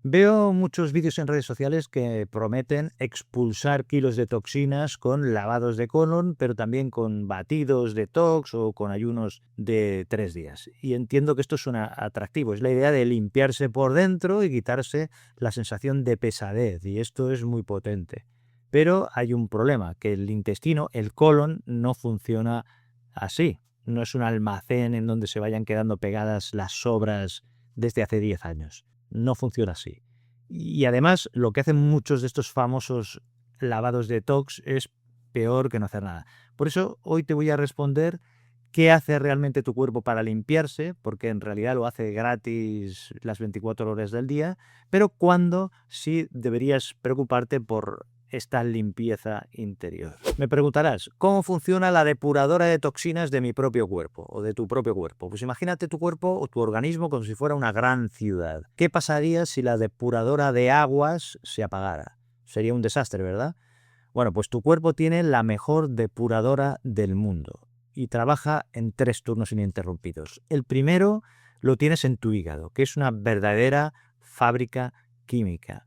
Veo muchos vídeos en redes sociales que prometen expulsar kilos de toxinas con lavados de colon, pero también con batidos detox o con ayunos de 3 días. Y entiendo que esto suena atractivo. Es la idea de limpiarse por dentro y quitarse la sensación de pesadez. Y esto es muy potente. Pero hay un problema, que el intestino, el colon, no funciona así. No es un almacén en donde se vayan quedando pegadas las sobras desde hace 10 años. No funciona así. Y además, lo que hacen muchos de estos famosos lavados detox es peor que no hacer nada. Por eso hoy te voy a responder qué hace realmente tu cuerpo para limpiarse, porque en realidad lo hace gratis las 24 horas del día, pero cuándo sí deberías preocuparte por esta limpieza interior. Me preguntarás, ¿cómo funciona la depuradora de toxinas de mi propio cuerpo o de tu propio cuerpo? Pues imagínate tu cuerpo o tu organismo como si fuera una gran ciudad. ¿Qué pasaría si la depuradora de aguas se apagara? Sería un desastre, ¿verdad? Bueno, pues tu cuerpo tiene la mejor depuradora del mundo y trabaja en 3 turnos ininterrumpidos. El primero lo tienes en tu hígado, que es una verdadera fábrica química.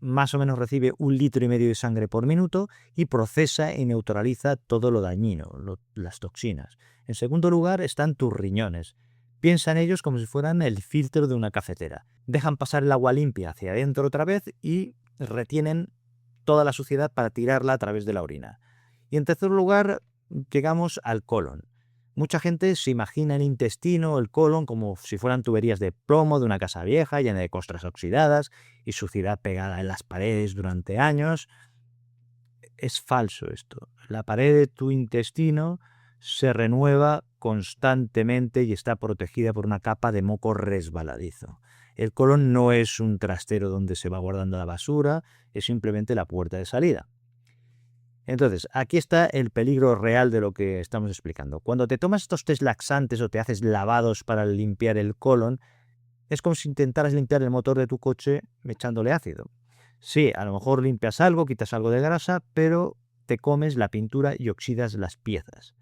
Más o menos recibe 1,5 litros de sangre por minuto y procesa y neutraliza todo lo dañino, las toxinas. En segundo lugar están tus riñones. Piensa en ellos como si fueran el filtro de una cafetera. Dejan pasar el agua limpia hacia adentro otra vez y retienen toda la suciedad para tirarla a través de la orina. Y en tercer lugar, llegamos al colon. Mucha gente se imagina el intestino o el colon como si fueran tuberías de plomo de una casa vieja llena de costras oxidadas y suciedad pegada en las paredes durante años. Es falso esto. La pared de tu intestino se renueva constantemente y está protegida por una capa de moco resbaladizo. El colon no es un trastero donde se va guardando la basura, es simplemente la puerta de salida. Entonces, aquí está el peligro real de lo que estamos explicando. Cuando te tomas estos test laxantes o te haces lavados para limpiar el colon, es como si intentaras limpiar el motor de tu coche echándole ácido. Sí, a lo mejor limpias algo, quitas algo de grasa, pero te comes la pintura y oxidas las piezas.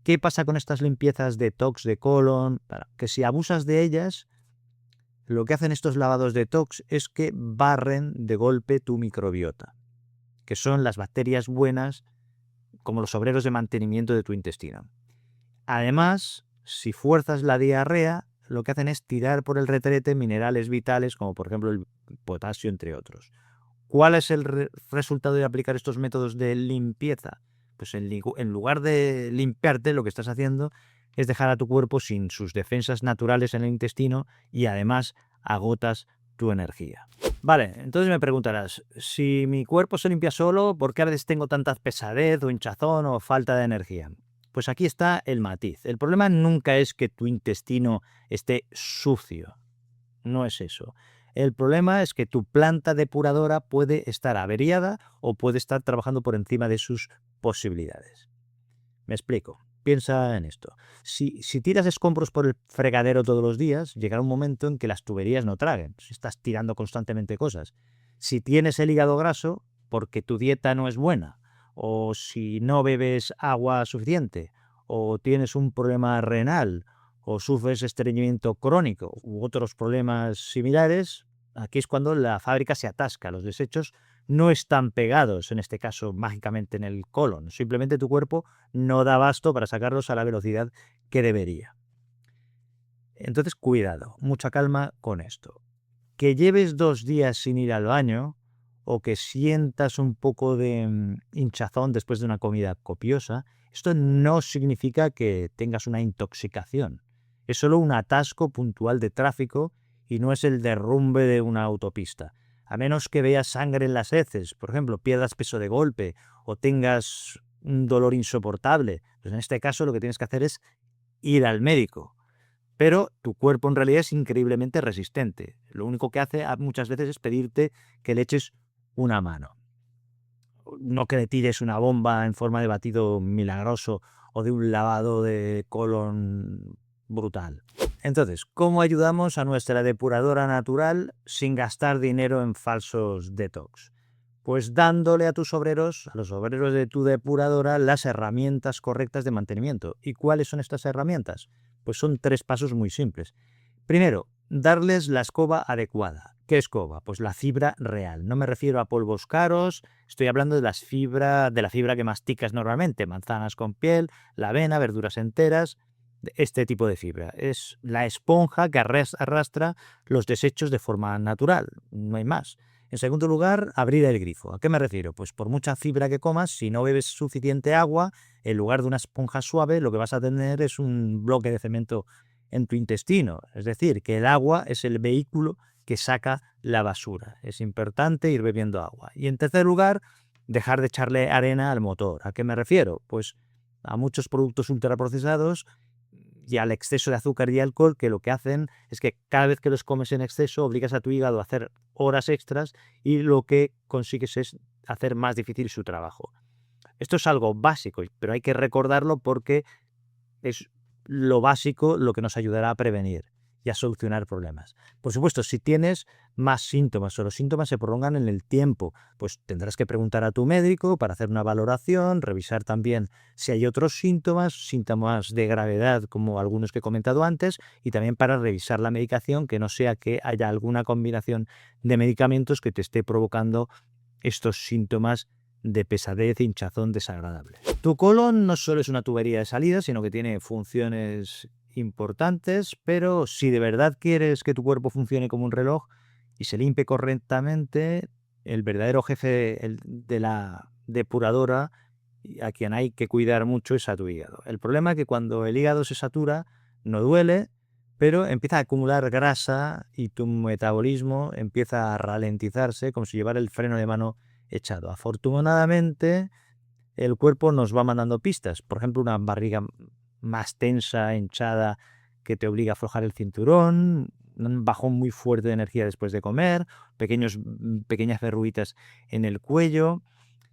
¿Qué pasa con estas limpiezas detox de colon? Que si abusas de ellas, lo que hacen estos lavados detox es que barren de golpe tu microbiota, que son las bacterias buenas como los obreros de mantenimiento de tu intestino. Además, si fuerzas la diarrea, lo que hacen es tirar por el retrete minerales vitales como por ejemplo el potasio, entre otros. ¿Cuál es el resultado de aplicar estos métodos de limpieza? Pues en lugar de limpiarte, lo que estás haciendo es dejar a tu cuerpo sin sus defensas naturales en el intestino y además agotas tu energía. Vale, entonces me preguntarás, si mi cuerpo se limpia solo, ¿por qué a veces tengo tanta pesadez o hinchazón o falta de energía? Pues aquí está el matiz. El problema nunca es que tu intestino esté sucio. No es eso. El problema es que tu planta depuradora puede estar averiada o puede estar trabajando por encima de sus posibilidades. Me explico. Piensa en esto. Si tiras escombros por el fregadero todos los días, llegará un momento en que las tuberías no traguen. Si estás tirando constantemente cosas. Si tienes el hígado graso, porque tu dieta no es buena, o si no bebes agua suficiente, o tienes un problema renal, o sufres estreñimiento crónico u otros problemas similares, aquí es cuando la fábrica se atasca. Los desechos no están pegados, en este caso mágicamente en el colon. Simplemente tu cuerpo no da abasto para sacarlos a la velocidad que debería. Entonces, cuidado, mucha calma con esto. Que lleves 2 días sin ir al baño o que sientas un poco de hinchazón después de una comida copiosa, esto no significa que tengas una intoxicación. Es solo un atasco puntual de tráfico y no es el derrumbe de una autopista. A menos que veas sangre en las heces, por ejemplo, pierdas peso de golpe o tengas un dolor insoportable, pues en este caso lo que tienes que hacer es ir al médico. Pero tu cuerpo en realidad es increíblemente resistente. Lo único que hace muchas veces es pedirte que le eches una mano. No que le tires una bomba en forma de batido milagroso o de un lavado de colon brutal. Entonces, ¿cómo ayudamos a nuestra depuradora natural sin gastar dinero en falsos detox? Pues dándole a tus obreros, a los obreros de tu depuradora, las herramientas correctas de mantenimiento. ¿Y cuáles son estas herramientas? Pues son 3 pasos muy simples. Primero, darles la escoba adecuada. ¿Qué escoba? Pues la fibra real. No me refiero a polvos caros, estoy hablando de la fibra que masticas normalmente, manzanas con piel, la avena, verduras enteras, este tipo de fibra. Es la esponja que arrastra los desechos de forma natural, no hay más. En segundo lugar, abrir el grifo. ¿A qué me refiero? Pues por mucha fibra que comas, si no bebes suficiente agua, en lugar de una esponja suave, lo que vas a tener es un bloque de cemento en tu intestino. Es decir, que el agua es el vehículo que saca la basura. Es importante ir bebiendo agua. Y en tercer lugar, dejar de echarle arena al motor. ¿A qué me refiero? Pues a muchos productos ultraprocesados y al exceso de azúcar y alcohol, que lo que hacen es que cada vez que los comes en exceso obligas a tu hígado a hacer horas extras y lo que consigues es hacer más difícil su trabajo. Esto es algo básico, pero hay que recordarlo porque es lo básico lo que nos ayudará a prevenir y a solucionar problemas. Por supuesto, si tienes más síntomas o los síntomas se prolongan en el tiempo, pues tendrás que preguntar a tu médico para hacer una valoración, revisar también si hay otros síntomas de gravedad como algunos que he comentado antes, y también para revisar la medicación, que no sea que haya alguna combinación de medicamentos que te esté provocando estos síntomas de pesadez e hinchazón desagradable. Tu colon no solo es una tubería de salida, sino que tiene funciones importantes, pero si de verdad quieres que tu cuerpo funcione como un reloj y se limpie correctamente, el verdadero jefe de la depuradora, a quien hay que cuidar mucho, es a tu hígado. El problema es que cuando el hígado se satura, no duele, pero empieza a acumular grasa y tu metabolismo empieza a ralentizarse como si llevara el freno de mano echado. Afortunadamente, el cuerpo nos va mandando pistas. Por ejemplo, una barriga más tensa, hinchada, que te obliga a aflojar el cinturón, un bajón muy fuerte de energía después de comer, pequeñas verruguitas en el cuello.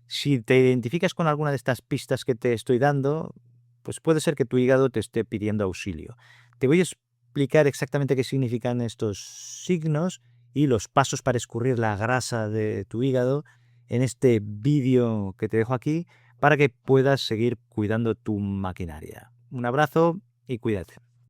Si te identificas con alguna de estas pistas que te estoy dando, pues puede ser que tu hígado te esté pidiendo auxilio. Te voy a explicar exactamente qué significan estos signos y los pasos para escurrir la grasa de tu hígado en este vídeo que te dejo aquí para que puedas seguir cuidando tu maquinaria. Un abrazo y cuídate.